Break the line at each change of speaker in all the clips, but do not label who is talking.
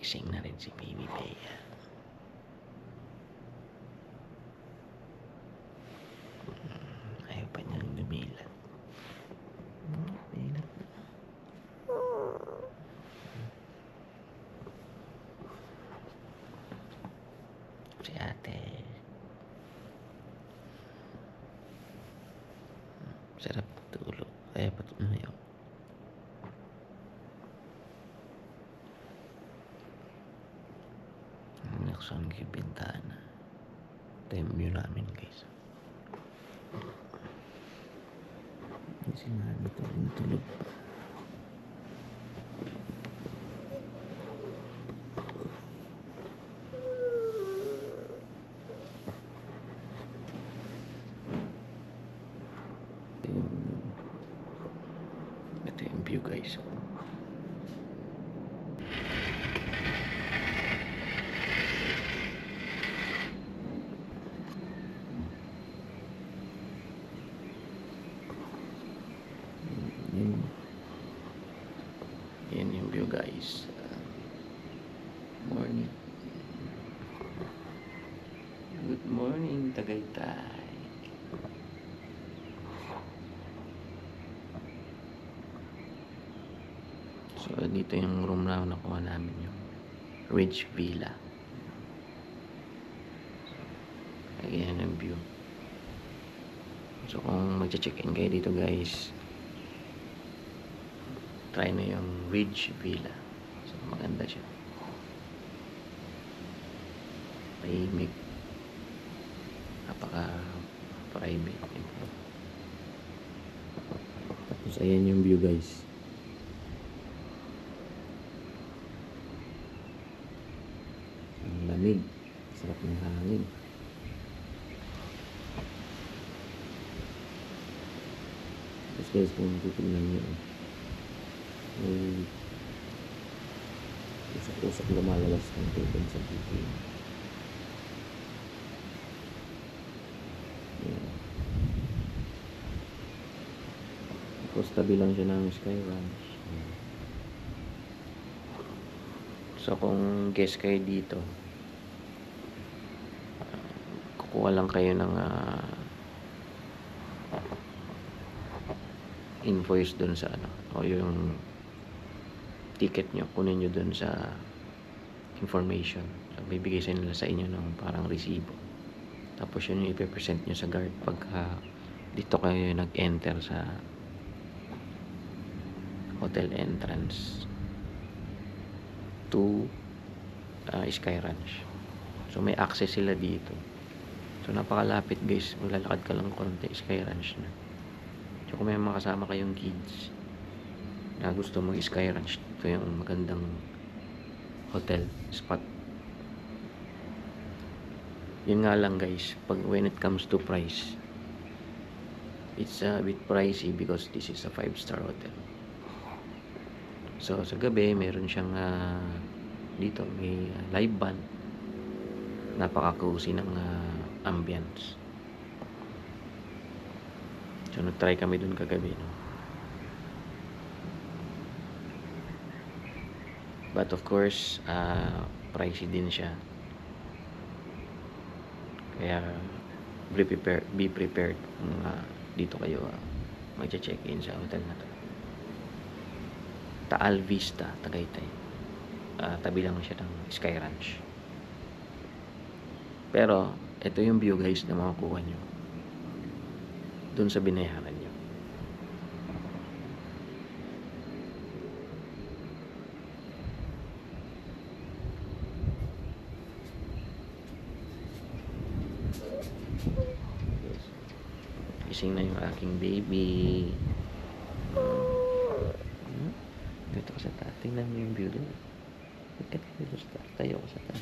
Gising na rin si Baby Bea. Ayaw pa niyang lumilat. Lumilat na. Si ate. Sarap tulog. Kaya patunayo. Naksan ko yung bintana. Ito yung view namin, guys. Si mami tulog pa. Ito yung view, guys. Yan yung view, guys. Morning. Good morning, Tagaytay. So, dito yung room na nakuha namin, yung Ridge Villa. Ayan ang view. So, kung magche-check-in kayo dito, guys, try na yung Ridge Villa. So, maganda siya. Tahimik. Napaka-private. Tapos, ayan yung view, guys. Ang lamig. Sarap ng hangin. Tapos, guys, kung titignan nyo, may usap-usap lumalabas ng tubig sa tubig. Yan. Tapos tabi lang siya ng Sky Ranch. So kung guest kayo dito, kukuha lang kayo ng invoice dun sa ano, o yung ticket nyo, kunin nyo dun sa information. So, bibigay sa nila sa inyo ng parang resibo. Tapos yun yung ipipresent nyo sa guard pagka dito kayo nag-enter sa hotel entrance to Sky Ranch. So may access sila dito. So napakalapit, guys. Maglalakad ka lang konti, Sky Ranch na. So kung may mga kasama kayong kids na gusto mag-Sky Ranch, ito yung magandang hotel spot. Yun nga lang, guys, pag when it comes to price, it's a bit pricey because this is a 5-star hotel. So sa gabi meron siyang dito may live band. Napaka-cozy ng ambience. So nag-try kami dun kagabi, no? But of course, pricey din siya. Kaya be prepared kung dito kayo mag-check-in sa hotel na to. Taal Vista, Tagaytay. Tabi lang siya ng Sky Ranch. Pero ito yung view, guys, na makukuha nyo dun sa binayaran nyo. Gising na yung aking baby. Dito ko sa taas. Tingnan mo yung view doon. Bakit dito sa taas? Tayo ko sa taas.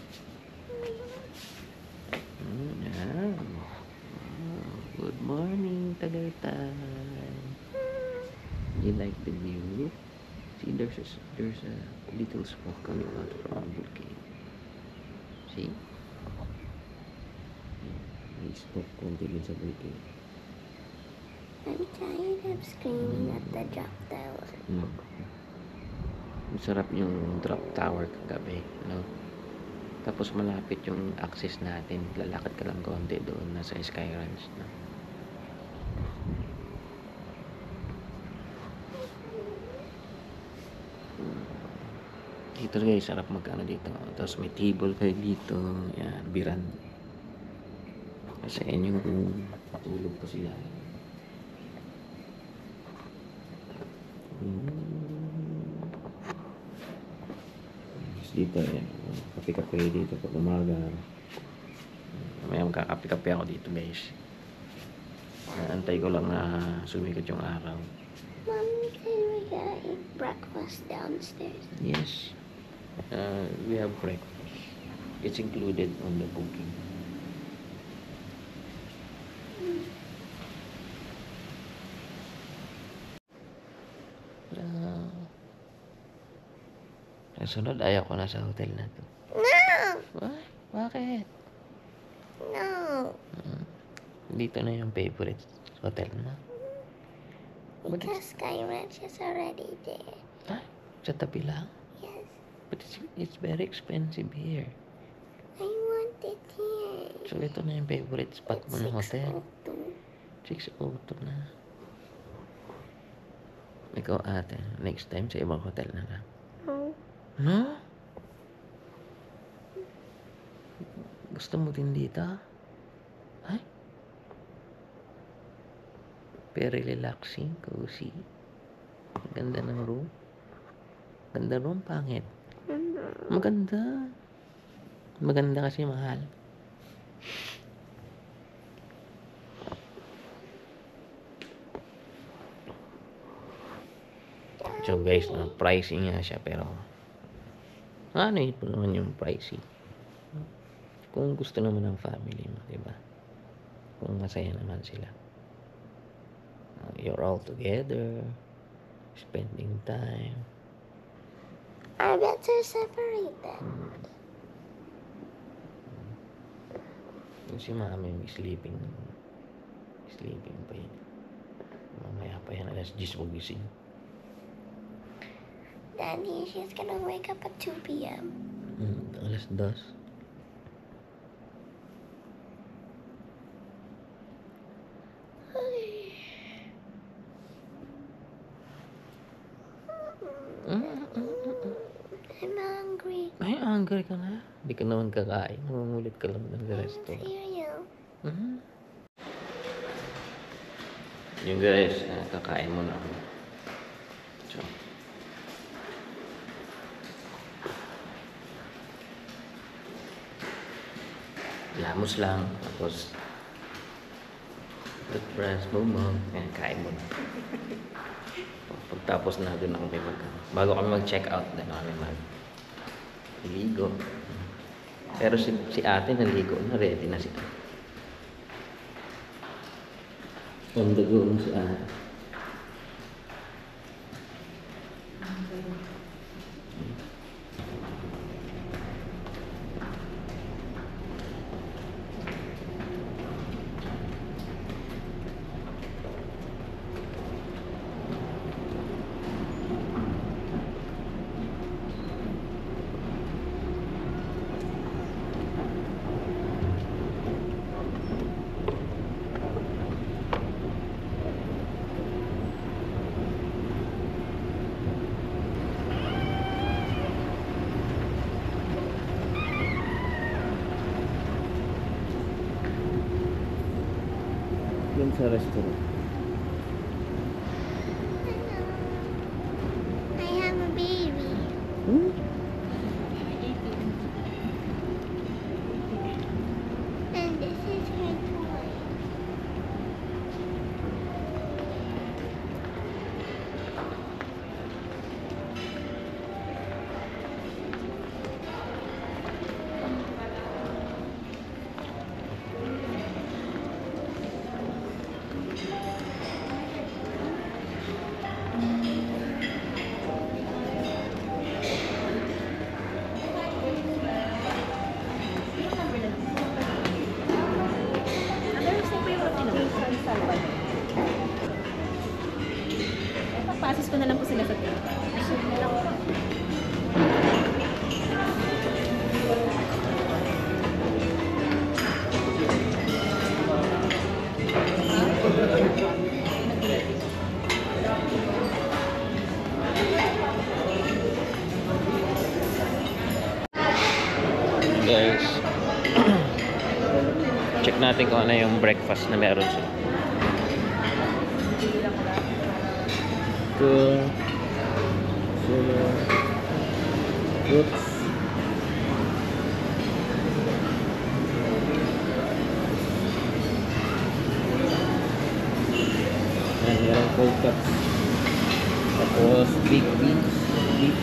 Yan. Good morning, Tagaytay. You like the view? See, there's a little smoke coming out from the volcano. See? May smoke konti din sa volcano.
I'm tired of screaming at the drop tower.
Masarap yung drop tower kagabi, no? Tapos malapit yung access natin. Lalakad ka lang konti doon, nasa Sky Ranch, no? Dito guys, sarap magkano dito. Tapos may table kayo dito. Yan, biran. Kasi yun yung tulog ko sila. Dito, yan. Kape-kape dito pag umaga. May magkakape-kape ako dito guys. Naantay ko lang na sumikat yung araw.
Mommy, can we get breakfast downstairs?
Yes. We have breakfast. It's included on the booking. Sunod, ayaw ko na sa hotel na to.
No!
What? Bakit?
No!
Dito na yung favorite hotel na.
Because Sky Ranch is already there.
Ha? Sa tabi lang?
Yes.
But it's very expensive here.
I want it here.
So, ito na yung favorite spot mo ng hotel.
602.
602 na. Ikaw ate, next time sa ibang hotel na lang.
No.
No? Gusto mo din dito? Ay? Very relaxing, cozy. Ganda ng room. Ganda room, pangit. Maganda. Maganda kasi mahal. So guys, pricing nga siya pero ano ito naman yung pricing. Kung gusto naman ng family mo, diba? Kung masaya naman sila. You're all together, spending time.
Our beds are separated.
Yung si mami may sleeping pa yun. Mamaya pa yan, alas 10 magising.
Daddy, she's gonna wake up at 2 p.m.
Alas 2.
I'm hungry.
Ay, hungry ka na. Hindi ka naman kakain. Nangungulit ka lang ng restaurant.
Cereal.
Yung guys, kakain muna ako. So, lamos lang. Tapos, toothbrush, bumog. Ayan, kain muna. Pagtapos na doon ako may bago kami mag-check out, doon kami mag-ligo. Pero si ate naligo na, ready na siya. On the go na si ate. Yun sa restaurant.
I have a baby. And this is her toy.
Papasis ko na lang po sila sa table.
natin kung ano yung breakfast na meron sila. Ito, sila, fruits. Yan, meron cold cuts. Tapos, big beans, beef.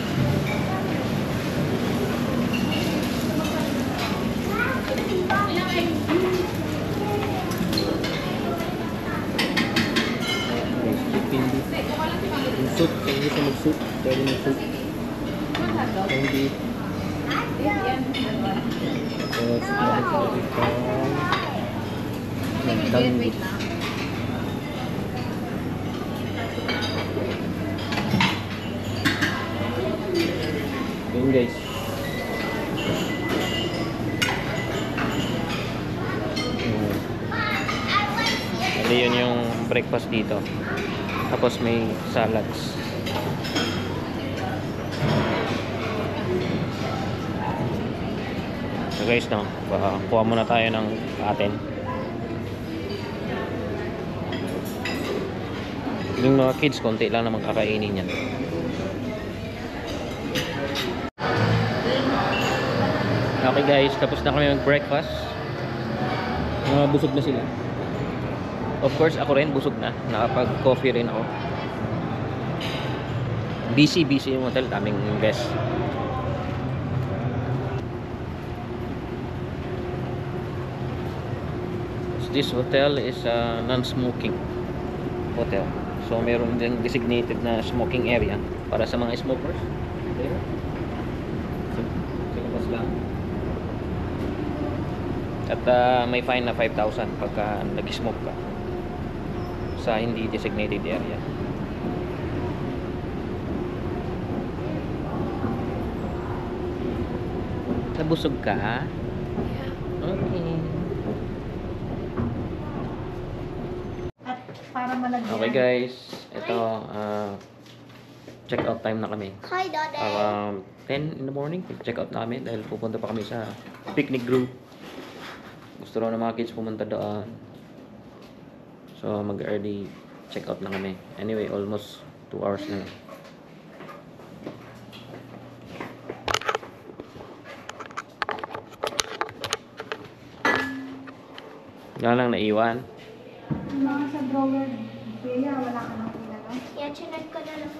Chicken beef. Yung soup, kung gusto mag-soup, pwede mag-soup. Yung beef. Tapos, meron sila dito. Nagtanggit. Yun guys. Hindi yun yung breakfast dito. Tapos may salads. So guys, no, kuha muna tayo ng atin. Yung mga kids, konti lang na magkakainin yan. Okay guys, tapos na kami mag-breakfast. Busog na sila. Of course, ako rin busog na. Nakapag-coffee rin ako. Busy yung hotel. Daming guests. This hotel is a non-smoking hotel. So, meron din designated na smoking area para sa mga smokers. Okay. Sa labas lang. At may fine na 5,000 pagka nag-smoke ka sa hindi designated area. Nabusog ka? Okay.
At para malagyan.
Okay guys, ito check out time na kami.
Hi, Daddy.
10 in the morning, check out na kami dahil pupunta pa kami sa picnic group. Gusto raw ng mga kids pumunta doon. So mag-early check out na kami. Anyway, almost 2 hours na. Wala lang naiwan.
Yung mga sa drawer, Bea, wala ka nang kilala.
Yeah, chinek ko na lang.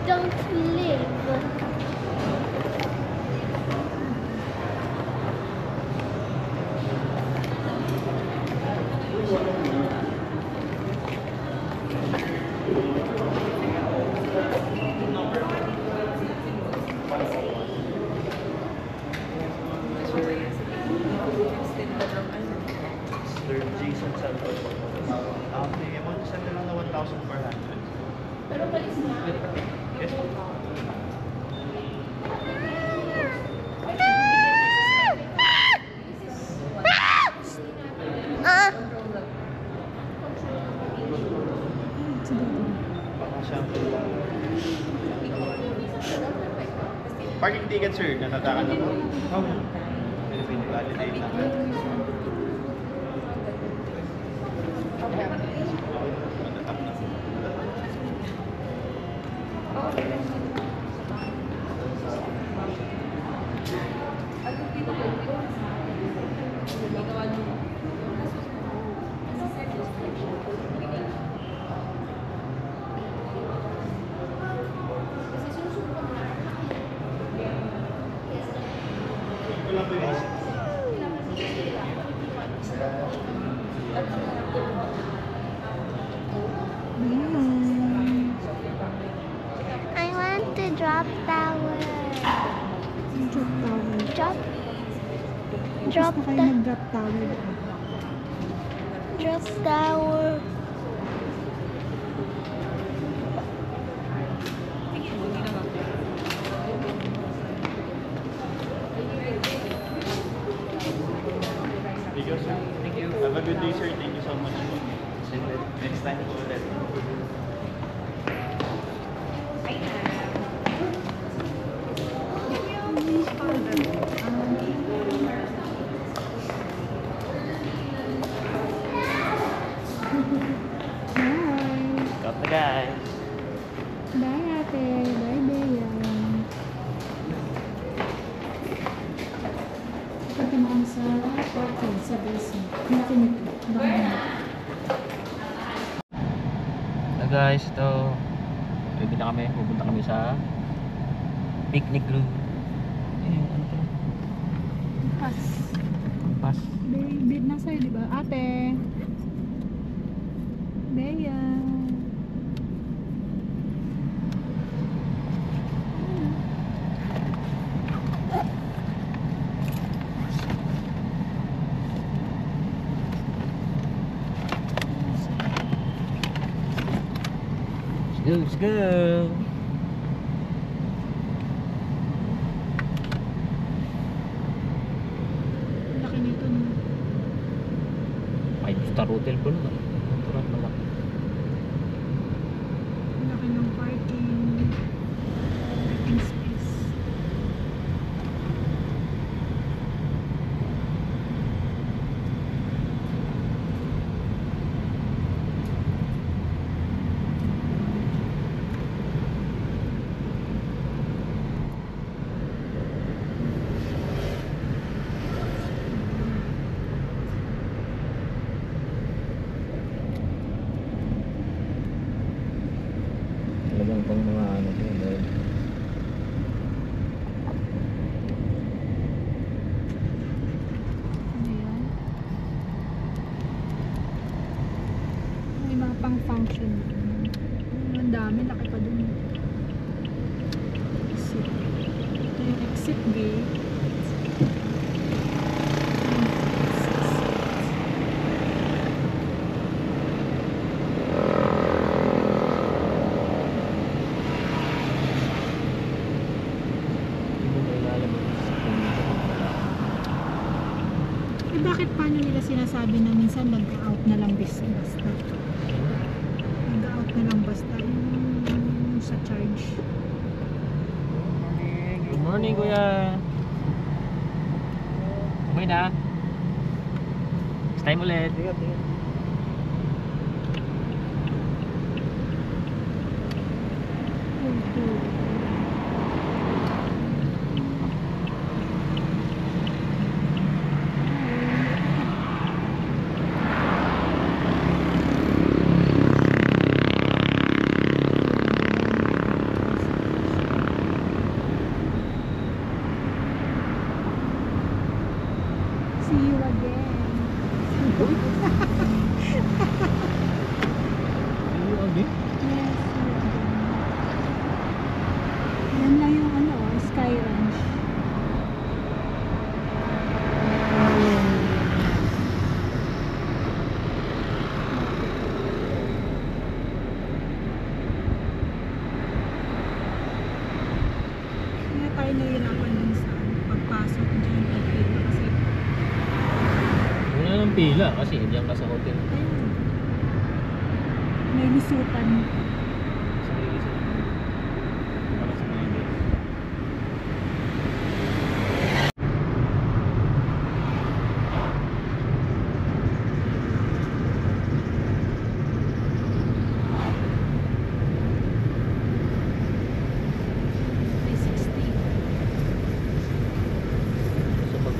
Don't leave.
Sir Jason Santos. Okay, amount sa lang na 1,400. Pero palis na? Yes. Baka shampoo. Parking ticket sir, natatakan na po. Validate na. Matatap na.
I want to drop tower.
Drop tower.
Drop
Tapos na kayo
the
mag-drop tower.
drop tower.
Thank you, sir. Thank you. Have a good day, sir. Thank you so much. Next Planning ko ulit.
Bye.
Got the guys.
Bye, ate. Bye, Bea. Pagkamaan sa parking sa base. Laki nito.
Na guys, ito. Ready na kami. Pupunta kami sa picnic room. Ano to?
Pass.
Pass.
Babe, nasa iyo, di ba? Ate. Bea.
Let's go.
Laki nito. No?
5-star hotel po naman. Natural malaki.
Laki ng parking. Parking space.
Talagang pang mga ano to.
Ano yan? May mga pang function. Ang dami, laki pa dun. Exit. Ito yung exit gate. Eh bakit paano nila sinasabi na minsan nag-out na lang basta? Nag-out na lang basta yung sa charge.
Good morning, kuya. Okay na. Next time ulit.
See you again. Yes, see you again. Yan lang yung ano, Sky Ranch. Kaya tayo nahihirapan din sa pagpasok dyan pagpila kasi
Wala nang pila kasi diyan ka sa hotel.
ayun, may lisutan.
Para sa mga guys.
May 60.
So, pag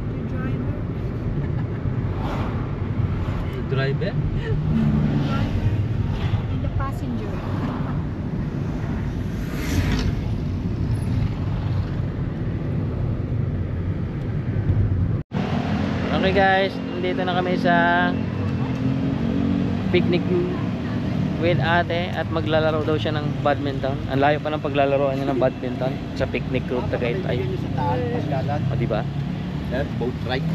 The driver.
driver,
And the passenger.
okay guys, nandito na kami sa picnic with ate at maglalaro daw siya ng badminton. Ang layo pa ng paglalaroan niya ng badminton sa picnic group Tagaytay.
Sa taal, pasyalan.
O diba?
Boat ride.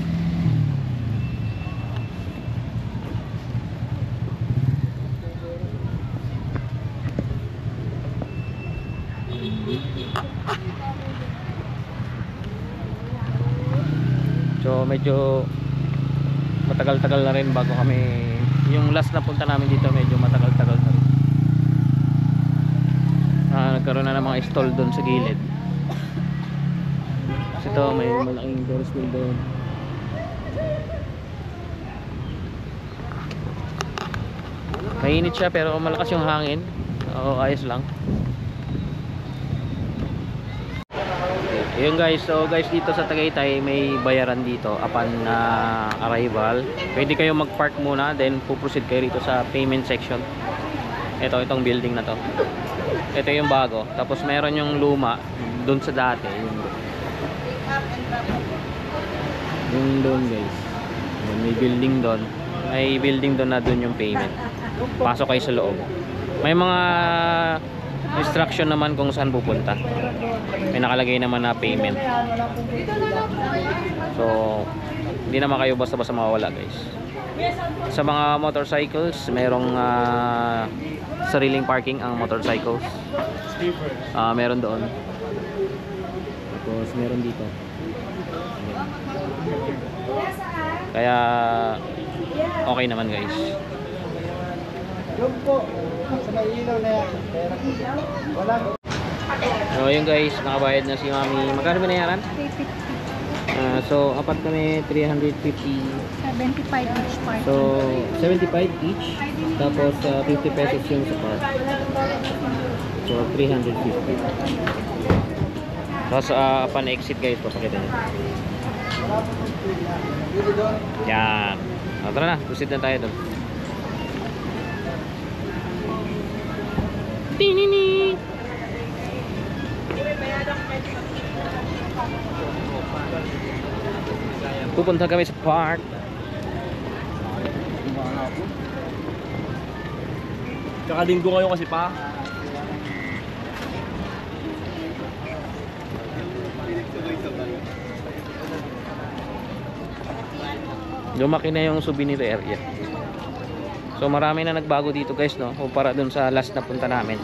So medyo matagal-tagal na rin bago kami, yung last na punta namin dito medyo matagal-tagal na rin. Nagkaroon na ng mga stall doon sa gilid. Kasi ito may malaking doors wheel doon. Mainit siya pero malakas yung hangin. Oo, ayos lang. Yun guys, so guys dito sa Tagaytay may bayaran dito upon arrival. Pwede kayo mag-park muna, then puproceed kayo rito sa payment section. Itong building na to. Ito yung bago. Tapos meron yung luma doon sa dati. Yung doon guys. May building doon. May building doon na doon yung payment. Pasok kayo sa loob. May mga instruction naman kung saan pupunta. May nakalagay naman na payment. So hindi naman kayo basta-basta mawawala guys. Sa mga motorcycles merong sariling parking ang motorcycles. Meron doon. Tapos meron dito. Kaya okay naman guys.
Yung po, sa may ilaw na yan. Wala.
So yun guys, nakabayad na si Mami. Magkano binayaran?
350.
So apat kami 350.
75 each part.
So 75 each. Tapos 50 pesos yung sa park. So 350. Tapos upon exit guys, papakita nyo. Yan. Tara na, proceed na tayo doon. Tinini. Pupunta kami sa park.
Kakadinggo kayo kasi pa.
Lumaki na yung souvenir area. So marami na nagbago dito guys, no? Kumpara dun sa last na punta namin.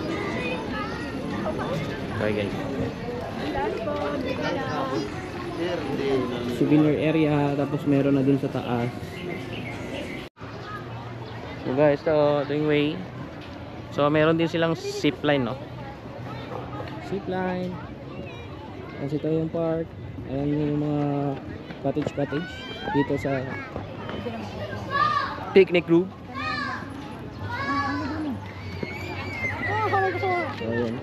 Okay guys. Souvenir area, tapos meron na dun sa taas. So guys, ito yung way. So meron din silang zip line, no? Zip line. Kasi ito yung park. Ayan yung mga cottage dito sa picnic group. So ayan.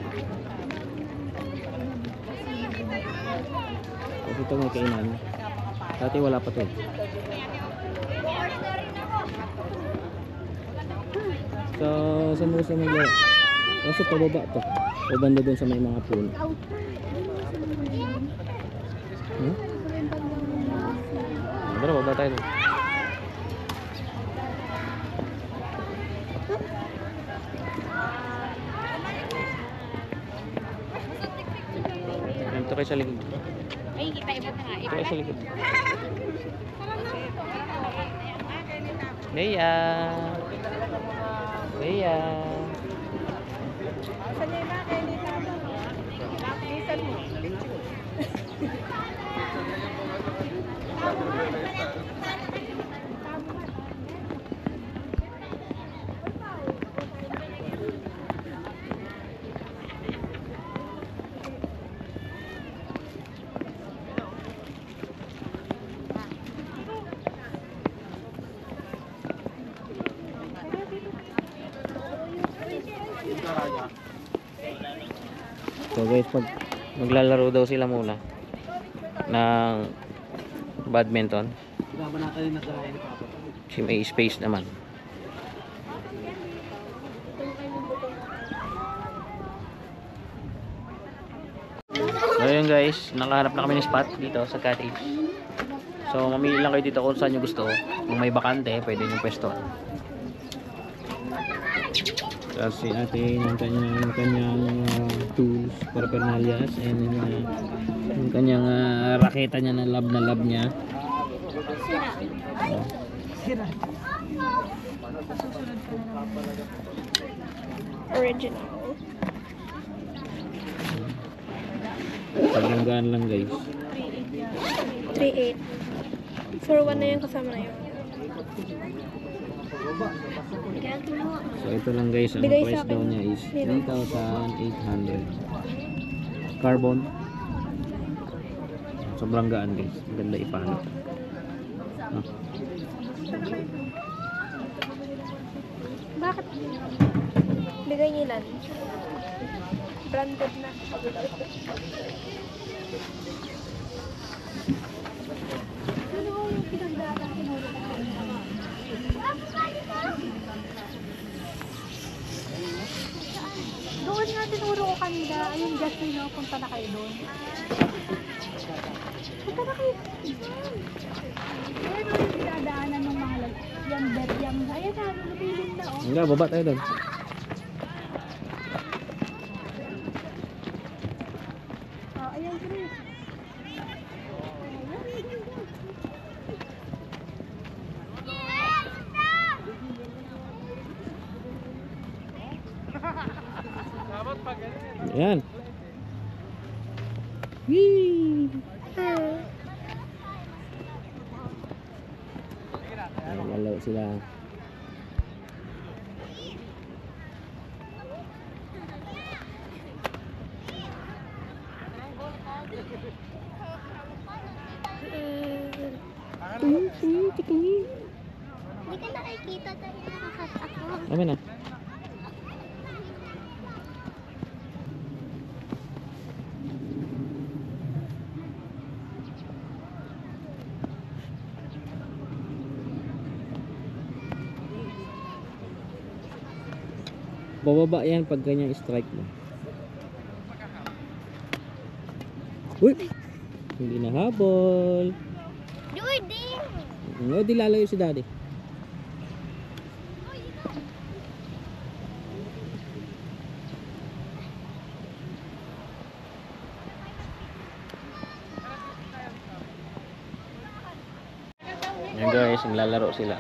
Kasi ito may kainan. Dati wala pa to. So saan mo sa mga kasi pababa to. O banda dun sa may mga puno. Tara, baba tayo dun. Ito kayo sa likod.
Ay, kita iba na nga.
Ito kayo sa likod. Leia! Leia! So guys, pag maglalaro daw sila muna ng badminton kasi may space naman. So yun guys, nakahanap na kami ng spot dito sa cottage. So mamili lang kayo dito kung saan nyo gusto. Kung may bakante, pwede nyo pwesto. Kasi ate ng kanyang tools, paraphernalias, and yung kanyang raketa niya na lab niya.
Original.
Saganggaan lang guys.
3.8. For one na yun, kasama na yun.
So ito lang guys, ang
Bigay
price
sa akin.
daw niya is 3,800. Carbon. Sobrang gaan guys. Maganda ipano. Ah.
Bakit? Bigay niyo lang. Branded na.
Doon nga tinuro ko kanina. Ayun, Justin, no? Punta na kayo doon. Punta na kayo. Ayun, yung dinadaanan ng mga yung beryang. Ayan na, lumilim na, oh.
Hanggang baba tayo doon.
Oh, ayan, Chris.
Ayan. Whee! Lalo sila.
Hindi ka nakikita tayo nakakat ako.
Amin na. Bababa yan pag ganyan strike mo. Uy! Hindi nahabol.
Jordan!
O, di lalayo si daddy. Yan guys, naglalaro sila.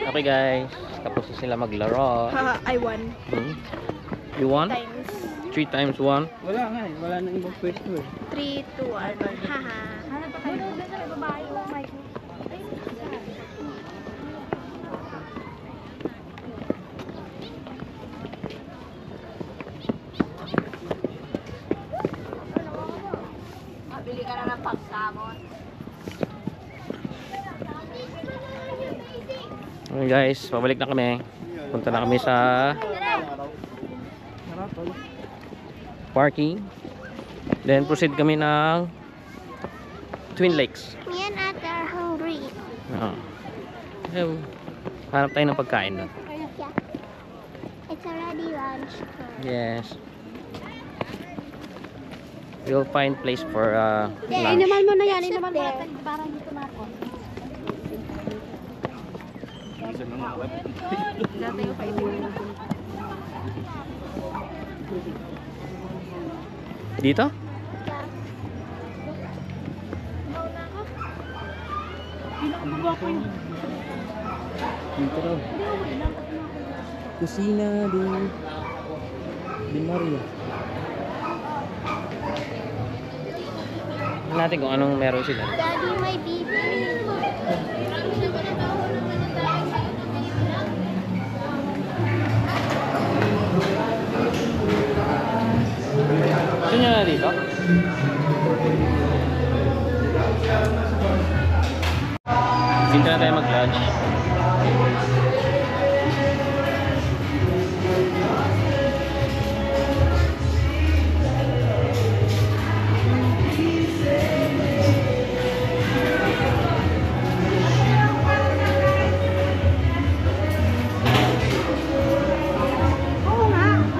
Okay guys, tapos na sila maglaro.
Haha, I won.
You won?
Times.
3 times 1?
Wala nga eh. Wala nang ibang pwesto eh.
3, 2, 1. Haha.
Hanap pa kayo. Doon na, babae, oh my God.
Mabili ka na ng pagsamon.
Okay guys, pabalik na kami. Punta na kami sa parking. Then proceed kami ng Twin Lakes.
Me and Ate are hungry.
Hanap tayo ng pagkain doon.
Yeah. It's already lunch time.
Yes. We'll find place for lunch.
Inaman mo na yan. Inaman mo na. Para hindi tumakon.
Dito?
Pinakababa ko yun.
Dito daw. Kusina din. Di Maria. Tingnan natin kung anong meron sila.
Daddy, my baby.
Gusto nyo na dito? Dito na tayo mag-lunch.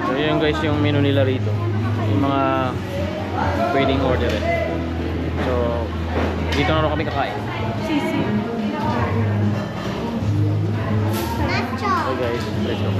So yun guys yung menu nila rito. Yung mga pwedeng orderin. So dito na rin kami kakain.
Sisi.
Nacho.
So guys, let's go.